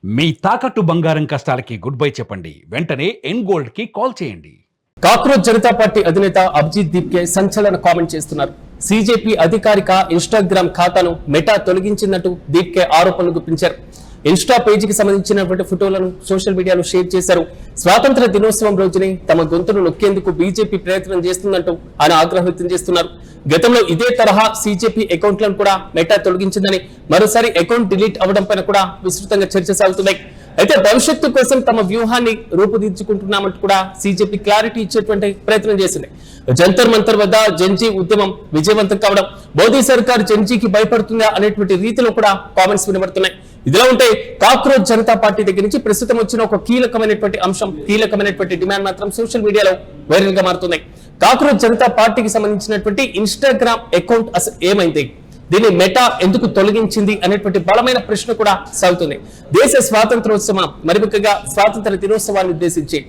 మీ తాకట్టు బంగారం కష్టాలకి good bye చెప్పండి. వెంటనే ఎన్ గోల్డ్ కి కాల్ చేయండి. కాక్రోచ్ జనతా పార్టీ అధినేత అభిజిత్ దీప్కే సంచలన కామెంట్ చేస్తున్నారు. సిజేపీ అధికారిక ఇన్స్టాగ్రామ్ ఖాతాను మెటా తొలగించిందంటూ దీప్కే ఆరోపణలు గుప్పించారు. ఇన్స్టా పేజీకి సంబంధించినటువంటి ఫోటోలను సోషల్ మీడియాలో షేర్ చేశారు. స్వాతంత్ర దినోత్సవం రోజునే తమ గొంతును నొక్కేందుకు బీజేపీ ప్రయత్నం చేస్తుందంటూ ఆయన ఆగ్రహం వ్యక్తం చేస్తున్నారు. గతంలో ఇదే తరహా సిజేపీ అకౌంట్లను కూడా మెటా తొలగించిందని, మరోసారి అకౌంట్ డిలీట్ అవడం పైన కూడా విస్తృతంగా చర్చ సాగుతున్నాయి. అయితే భవిష్యత్తు కోసం తమ వ్యూహాన్ని రూపుదిద్దుకుంటున్నామంటూ కూడా సిజేపీ క్లారిటీ ఇచ్చేటువంటి ప్రయత్నం చేసింది. జంతర్ మంతర్ వద్ద జంజీ ఉద్యమం విజయవంతం కావడం, మోదీ సర్కార్ జంజీకి భయపడుతుందా అనేటువంటి రీతిలో కూడా కామెంట్స్ వినబడుతున్నాయి. ఇదిలా ఉంటే కాక్రోచ్ జనతా పార్టీ దగ్గర నుంచి ప్రస్తుతం వచ్చిన ఒక కీలకమైనటువంటి అంశం, కీలకమైనటువంటి డిమాండ్ మాత్రం సోషల్ మీడియాలో వైరల్ గా మారుతుంది. కాక్రోచ్ జనతా పార్టీకి సంబంధించినటువంటి ఇన్స్టాగ్రామ్ అకౌంట్ అసలు ఏమైంది, దీన్ని మెటా ఎందుకు తొలగించింది అనేటువంటి బలమైన ప్రశ్న కూడా సాగుతుంది. దేశ స్వాతంత్రోత్సవం, మరి ముఖ్యంగా స్వాతంత్ర దినోత్సవాన్ని ఉద్దేశించి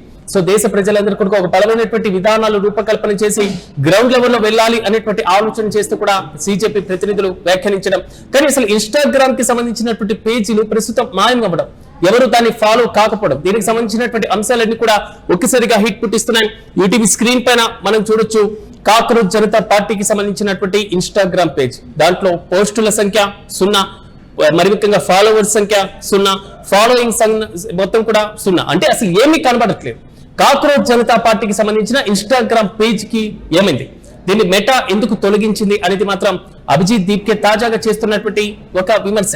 దేశ ప్రజలందరూ కూడా ఒక బలమైనటువంటి విధానాలు రూపకల్పన చేసి గ్రౌండ్ లెవెల్లో వెళ్ళాలి అనేటువంటి ఆలోచన చేస్తూ కూడా సిజేపీ ప్రతినిధులు వ్యాఖ్యానించడం. కానీ అసలు ఇన్స్టాగ్రామ్ కి సంబంధించినటువంటి పేజీలు ప్రస్తుతం మాయం అవ్వడం, ఎవరు దాన్ని ఫాలో కాకపోవడం, దీనికి సంబంధించినటువంటి అంశాలన్నీ కూడా ఒక్కసారిగా హిట్ పుట్టిస్తున్నాయి. యూటీవీ స్క్రీన్ పైన మనం చూడొచ్చు కాక్రోచ్ జనతా పార్టీకి సంబంధించినటువంటి ఇన్స్టాగ్రామ్ పేజ్. దాంట్లో పోస్టుల సంఖ్య 0, మరి ముఖ్యంగా ఫాలోవర్స్ సంఖ్య 0, ఫాలోయింగ్ మొత్తం కూడా 0. అంటే అసలు ఏమీ కనబడట్లేదు. కాక్రోచ్ జనతా పార్టీకి సంబంధించిన ఇన్స్టాగ్రామ్ పేజ్ కి ఏమైంది, దీన్ని మెటా ఎందుకు తొలగించింది అనేది మాత్రం అభిజిత్ దీప్కే తాజాగా చేస్తున్నటువంటి ఒక విమర్శ.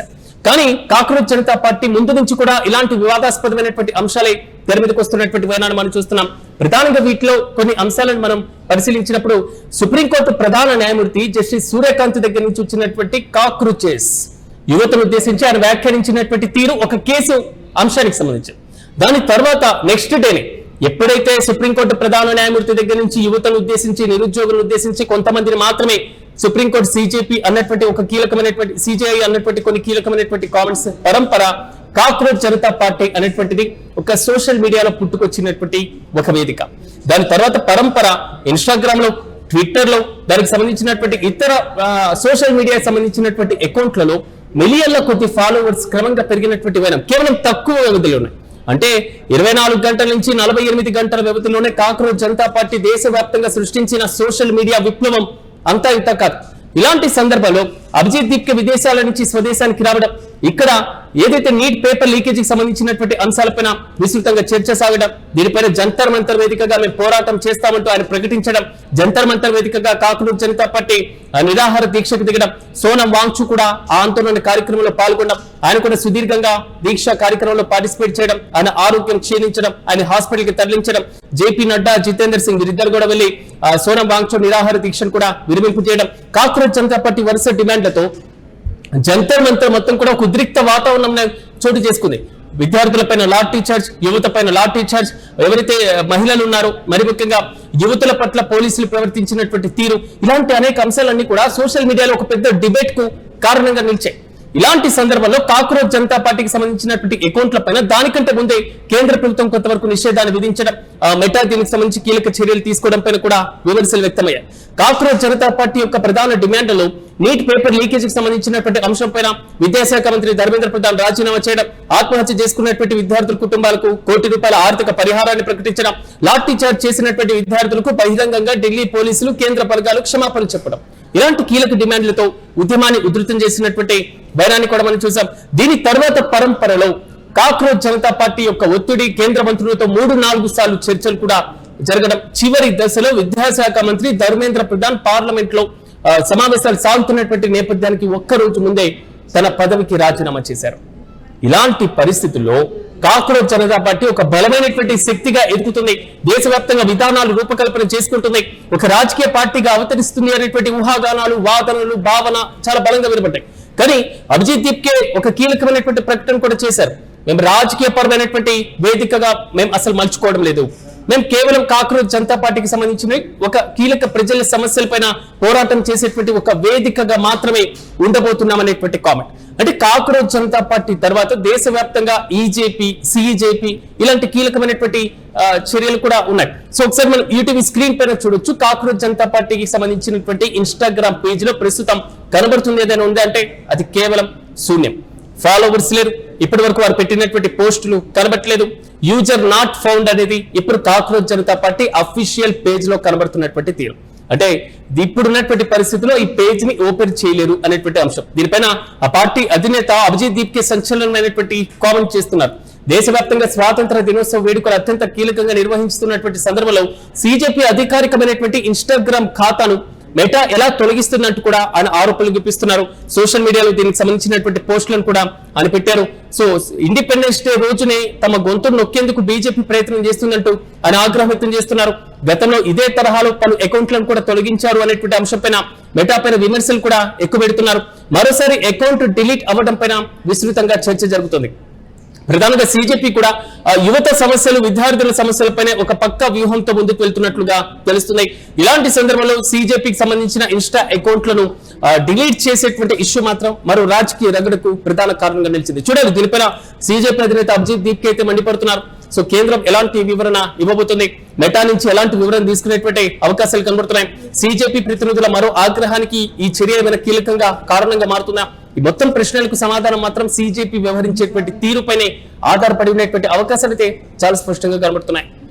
కానీ కాక్రోచ్ జనతా పార్టీ ముందు నుంచి కూడా ఇలాంటి వివాదాస్పదమైనటువంటి అంశాలే తెర మీదకి వస్తున్నటువంటి వైనాన్ని మనం చూస్తున్నాం. ప్రధానంగా వీటిలో కొన్ని అంశాలను మనం పరిశీలించినప్పుడు సుప్రీంకోర్టు ప్రధాన న్యాయమూర్తి జస్టిస్ సూర్యకాంత్ దగ్గర నుంచి వచ్చినటువంటి కాక్రోచెస్ యువతను ఉద్దేశించి ఆయన వ్యాఖ్యానించినటువంటి తీరు ఒక కేసు అంశానికి సంబంధించి. దాని తర్వాత నెక్స్ట్ డేనే ఎప్పుడైతే సుప్రీంకోర్టు ప్రధాన న్యాయమూర్తి దగ్గర నుంచి యువతను ఉద్దేశించి, నిరుద్యోగులను ఉద్దేశించి కొంతమందిని మాత్రమే సుప్రీంకోర్టు సిజేపీ అన్నటువంటి ఒక కీలకమైనటువంటి సిజేఐ అన్నటువంటి కొన్ని కీలకమైనటువంటి కామెంట్స్ పరంపర కాక్రోచ్ జనతా పార్టీ అనేటువంటిది ఒక సోషల్ మీడియాలో పుట్టుకొచ్చినటువంటి ఒక వేదిక. దాని తర్వాత పరంపర ఇన్స్టాగ్రామ్ లో, ట్విట్టర్ లో, దానికి సంబంధించినటువంటి ఇతర సోషల్ మీడియాకి సంబంధించినటువంటి అకౌంట్లలో మిలియన్ల కొద్ది ఫాలోవర్స్ క్రమంగా పెరిగినటువంటి వైనం కేవలం తక్కువ వ్యవధిలో ఉన్నాయి. అంటే 24 గంటల నుంచి 48 గంటల వ్యవధిలోనే కాక్రోచ్ జనతా పార్టీ దేశవ్యాప్తంగా సృష్టించిన సోషల్ మీడియా విప్లవం అంతా ఇంత కాదు. ఇలాంటి సందర్భంలో అభిజిత్ దీప్కే విదేశాల నుంచి స్వదేశానికి రావడం, ఇక్కడ ఏదైతే నీట్ పేపర్ లీకేజీకి సంబంధించినటువంటి అంశాలపైన విస్తృతంగా చర్చ సాగడం, దీనిపైన జంతర్ మంతర్ వేదికగా మేము పోరాటం చేస్తామంటూ ఆయన ప్రకటించడం, జంతర్ మంతర్ వేదికగా కాక్రోచ్ జనతా పార్టీ నిరాహార దీక్షకు దిగడం, సోనం వాంగ్చు కూడా ఆ ఆందోళన కార్యక్రమంలో పాల్గొనడం, ఆయన కూడా సుదీర్ఘంగా దీక్ష కార్యక్రమంలో పార్టిసిపేట్ చేయడం, ఆయన ఆరోగ్యం క్షీణించడం, ఆయన హాస్పిటల్ కి తరలించడం, జేపీ నడ్డా, జితేందర్ సింగ్ వీరిద్దరు కూడా వెళ్లి సోనం వాంగ్చు నిరాహార దీక్షను కూడా విరమింపు చేయడం, కాక్రోచ్ జనతా పార్టీ వరుస డిమాండ్లతో జంతర్ మంతర్ మొత్తం కూడా ఒక ఉద్రిక్త వాతావరణం చోటు చేసుకుంది. విద్యార్థులపైన లాఠీ చార్జ్, యువత పైన లాఠీ చార్జ్, ఎవరైతే మహిళలు ఉన్నారో మరి ముఖ్యంగా యువతుల పట్ల పోలీసులు ప్రవర్తించినటువంటి తీరు, ఇలాంటి అనేక అంశాలన్నీ కూడా సోషల్ మీడియాలో ఒక పెద్ద డిబేట్ కు కారణంగా నిలిచాయి. ఇలాంటి సందర్భంలో కాక్రోచ్ జనతా పార్టీకి సంబంధించినటువంటి అకౌంట్ల పైన దానికంటే ముందే కేంద్ర ప్రభుత్వం కొంతవరకు నిషేధాన్ని విధించడం, మెటా దీనికి సంబంధించి కీలక చర్యలు తీసుకోవడం పైన కూడా విమర్శలు వ్యక్తమయ్యాయి. కాక్రోచ్ జనతా పార్టీ యొక్క ప్రధాన డిమాండ్లలో నీట్ పేపర్ లీకేజీకి సంబంధించినటువంటి అంశం పైన విద్యాశాఖ మంత్రి ధర్మేంద్ర ప్రధాన్ రాజీనామా చేయడం, ఆత్మహత్య చేసుకున్నటువంటి విద్యార్థుల కుటుంబాలకు ₹1 కోటి ఆర్థిక పరిహారాన్ని ప్రకటించడం, లాఠీ చార్జ్ చేసినటువంటి విద్యార్థులకు బహిరంగంగా ఢిల్లీ పోలీసులు, కేంద్ర వర్గాలు క్షమాపణలు చెప్పడం, ఇలాంటి కీలక డిమాండ్లతో ఉద్యమాన్ని ఉధృతం చేసినటువంటి వైరాన్ని కూడా మనం చూసాం. దీని తర్వాత పరంపరలో కాక్రోచ్ జనతా పార్టీ యొక్క ఒత్తిడి, కేంద్ర మంత్రులతో 3-4 సార్లు చర్చలు కూడా జరగడం, చివరి దశలో విద్యాశాఖ మంత్రి ధర్మేంద్ర ప్రధాన్ పార్లమెంట్ లో సమావేశాలు సాగుతున్నటువంటి నేపథ్యానికి ఒక్కరోజు ముందే తన పదవికి రాజీనామా చేశారు. ఇలాంటి పరిస్థితుల్లో కాక్రోచ్ జనతా పార్టీ ఒక బలమైనటువంటి శక్తిగా ఎదుగుతుంది, దేశవ్యాప్తంగా విధానాలు రూపకల్పన చేసుకుంటుంది, ఒక రాజకీయ పార్టీగా అవతరిస్తుంది అనేటువంటి ఊహాగానాలు, వాదనలు, భావన చాలా బలంగా వినబడ్డాయి. కానీ అభిజిత్ దీప్కే ఒక కీలకమైనటువంటి ప్రకటన కూడా చేశారు. మేము రాజకీయ పరమైనటువంటి వేదికగా మేము అసలు మలుచుకోవడం లేదు, మేము కేవలం కాక్రోచ్ జనతా పార్టీకి సంబంధించిన ఒక కీలక ప్రజల సమస్యలపైన పోరాటం చేసేటువంటి ఒక వేదికగా మాత్రమే ఉండబోతున్నాం అనేటువంటి కామెంట్. అంటే కాక్రోచ్ జనతా పార్టీ తర్వాత దేశవ్యాప్తంగా ఈజేపీ, సిజేపీ ఇలాంటి కీలకమైనటువంటి చర్యలు కూడా ఉన్నాయి. సో ఒకసారి మనం యూటీవీ స్క్రీన్ పైన చూడొచ్చు. కాక్రోచ్ జనతా పార్టీకి సంబంధించినటువంటి ఇన్స్టాగ్రామ్ పేజ్ లో ప్రస్తుతం కనబడుతుంది ఏదైనా ఉంది అంటే అది కేవలం శూన్యం. ఫాలోవర్స్ లేరు, ఇప్పటి వరకు వారు పెట్టినటువంటి పోస్టులు కనబట్టలేదు. యూజర్ నాట్ ఫౌండ్ అనేది ఇప్పుడు cockroach Janata party official page లో కనబడుతున్నటువంటి తీరు. అంటే ఇప్పుడున్నటువంటి పరిస్థితిలో ఈ పేజ్ ని ఓపెన్ చేయలేరు అనేటువంటి అంశం. దీనిపైన ఆ పార్టీ అధినేత అభిజిత్ దీప్కే సంచలనమైనటువంటి కామెంట్ చేస్తున్నారు. దేశవ్యాప్తంగా స్వాతంత్ర దినోత్సవ వేడుకలు అత్యంత కీలకంగా నిర్వహిస్తున్నటువంటి సందర్భంలో సిజేపీ అధికారికమైనటువంటి ఇన్స్టాగ్రామ్ ఖాతాను మెటా ఎలా తొలగిస్తున్నట్టు కూడా ఆయన ఆరోపణలు గుప్పిస్తున్నారు. సోషల్ మీడియాలో దీనికి సంబంధించినటువంటి పోస్టులను కూడా ఆయన పెట్టారు. సో ఇండిపెండెన్స్ డే రోజునే తమ గొంతును నొక్కేందుకు బీజేపీ ప్రయత్నం చేస్తుందంటూ ఆయన ఆగ్రహం వ్యక్తం చేస్తున్నారు. గతంలో ఇదే తరహాలో పలు అకౌంట్లను కూడా తొలగించారు అనేటువంటి అంశం పైన మెటా పైన విమర్శలు కూడా ఎక్కువ పెడుతున్నారు. మరోసారి అకౌంట్ డిలీట్ అవ్వడం పైన విస్తృతంగా చర్చ జరుగుతుంది. ప్రధానంగా సిజేపీ కూడా యువత సమస్యలు, విద్యార్థుల సమస్యలపైనే ఒక పక్క వ్యూహంతో ముందుకు వెళ్తున్నట్లుగా తెలుస్తున్నాయి. ఇలాంటి సందర్భంలో సిజేపీకి సంబంధించిన ఇన్స్టా అకౌంట్లను డిలీట్ చేసేటువంటి ఇష్యూ మాత్రం మరో రాజకీయ రగడకు ప్రధాన కారణంగా నిలిచింది. చూడాలి దీనిపైన సిజేపీ అధినేత అభిజిత్ దీప్కే అయితే మండిపడుతున్నారు. సో కేంద్రం ఎలాంటి వివరణ ఇవ్వబోతుంది, మెటా నుంచి ఎలాంటి వివరణ తీసుకునేటువంటి అవకాశాలు కనబడుతున్నాయి. సిజేపీ ప్రతినిధుల మరో ఆగ్రహానికి ఈ చర్య ఏమైనా కీలకంగా కారణంగా మారుతుందా? ఈ మొత్తం ప్రశ్నలకు సమాధానం మాత్రం సిజేపీ వ్యవహరించేటువంటి తీరుపైనే ఆధారపడి ఉన్నటువంటి అవకాశాలు అయితే చాలా స్పష్టంగా కనబడుతున్నాయి.